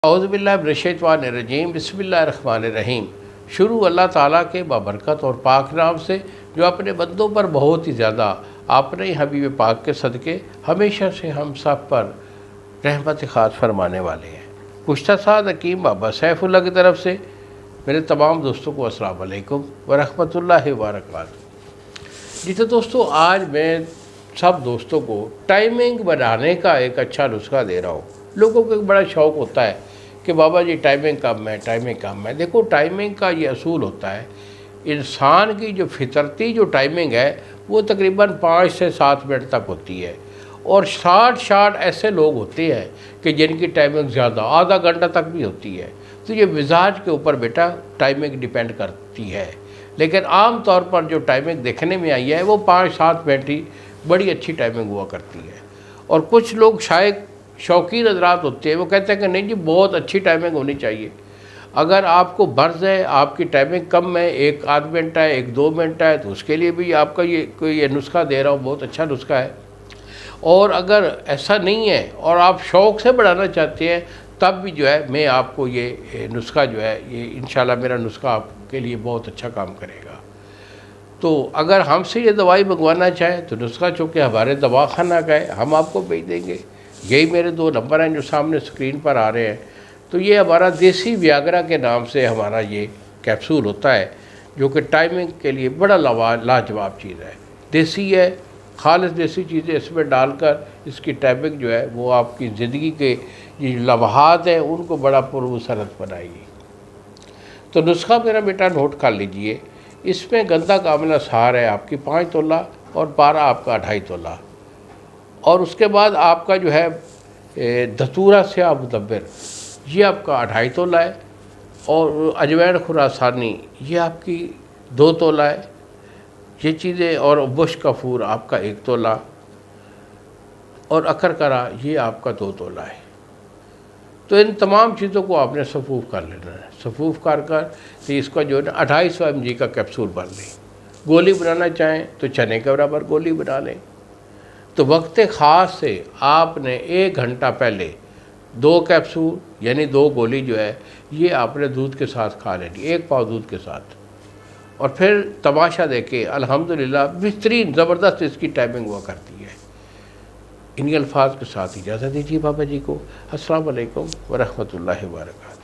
اعوذ باللہ من الشیطان الرجیم، بسم اللہ الرحمن الرحیم۔ شروع اللہ تعالیٰ کے بابرکت اور پاک نام سے جو اپنے بندوں پر بہت ہی زیادہ اپنے حبیب پاک کے صدقے ہمیشہ سے ہم سب پر رحمت خاص فرمانے والے ہیں۔ پشتہ سعد حکیم بابا سیف اللہ کی طرف سے میرے تمام دوستوں کو السلام علیکم ورحمۃ اللہ وبرکاتہ۔ جی تو دوستو، آج میں سب دوستوں کو ٹائمنگ بنانے کا ایک اچھا نسخہ دے رہا ہوں۔ لوگوں کو ایک بڑا شوق ہوتا ہے کہ بابا جی ٹائمنگ کم ہے، ٹائمنگ کم ہے۔ دیکھو، ٹائمنگ کا یہ اصول ہوتا ہے، انسان کی جو فطرتی جو ٹائمنگ ہے وہ تقریباً 5 سے 7 منٹ تک ہوتی ہے، اور 60 ایسے لوگ ہوتے ہیں کہ جن کی ٹائمنگ زیادہ آدھا گھنٹہ تک بھی ہوتی ہے۔ تو یہ مزاج کے اوپر بیٹا ٹائمنگ ڈیپینڈ کرتی ہے، لیکن عام طور پر جو ٹائمنگ دیکھنے میں آئی ہے وہ 5-7 منٹ ہی بڑی اچھی ٹائمنگ ہوا کرتی ہے۔ اور کچھ لوگ شاید شوقین حضرات ہوتے ہیں، وہ کہتے ہیں کہ نہیں جی بہت اچھی ٹائمنگ ہونی چاہیے۔ اگر آپ کو برض ہے، آپ کی ٹائمنگ کم ہے، 1 آدھ منٹ ہے، 1-2 منٹ ہے، تو اس کے لیے بھی آپ کا یہ نسخہ دے رہا ہوں، بہت اچھا نسخہ ہے۔ اور اگر ایسا نہیں ہے اور آپ شوق سے بڑھانا چاہتے ہیں، تب بھی جو ہے میں آپ کو یہ نسخہ جو ہے یہ انشاءاللہ میرا نسخہ آپ کے لیے بہت اچھا کام کرے گا۔ تو اگر ہم سے یہ دوائی منگوانا چاہیں تو نسخہ چونکہ ہمارے دواخانہ کا ہے، ہم آپ کو بھیج دیں گے۔ یہی میرے 2 نمبر ہیں جو سامنے اسکرین پر آ رہے ہیں۔ تو یہ ہمارا دیسی ویاگرا کے نام سے ہمارا یہ کیپسول ہوتا ہے، جو کہ ٹائمنگ کے لیے بڑا لاجواب چیز ہے۔ دیسی ہے، خالص دیسی چیزیں اس میں ڈال کر اس کی ٹائمنگ جو ہے وہ آپ کی زندگی کے یہ لمحات ہیں ان کو بڑا پرمسرت بنائے گی۔ تو نسخہ میرا بیٹا نوٹ کر لیجئے۔ اس میں گندہ کاملہ سہار ہے آپ کی 5 تولہ اور پارا آپ کا 2.5 تولہ، اور اس کے بعد آپ کا جو ہے دھتورا سیاہ مدبر یہ آپ کا 2.5 تولہ ہے، اور اجوین خراسانی یہ آپ کی 2 تولہ ہے، یہ چیزیں، اور بش کفور آپ کا 1 تولہ، اور اکر کرا یہ آپ کا 2 تولہ ہے۔ تو ان تمام چیزوں کو آپ نے صفوف کر لینا ہے۔ صفوف کر تو اس کا جو ہے نا 250 mg کا کیپسول بن لیں۔ گولی بنانا چاہیں تو چنے کے برابر گولی بنا لیں۔ تو وقت خاص سے آپ نے 1 گھنٹہ پہلے 2 کیپسول یعنی 2 گولی جو ہے یہ آپ نے دودھ کے ساتھ کھا لینی، 1 پاؤ دودھ کے ساتھ، اور پھر تماشا دیکھے الحمدللہ بہترین زبردست اس کی ٹائمنگ ہوا کرتی ہے۔ انہی الفاظ کے ساتھ اجازت دیجیے بابا جی کو۔ السلام علیکم ورحمۃ اللہ وبرکاتہ۔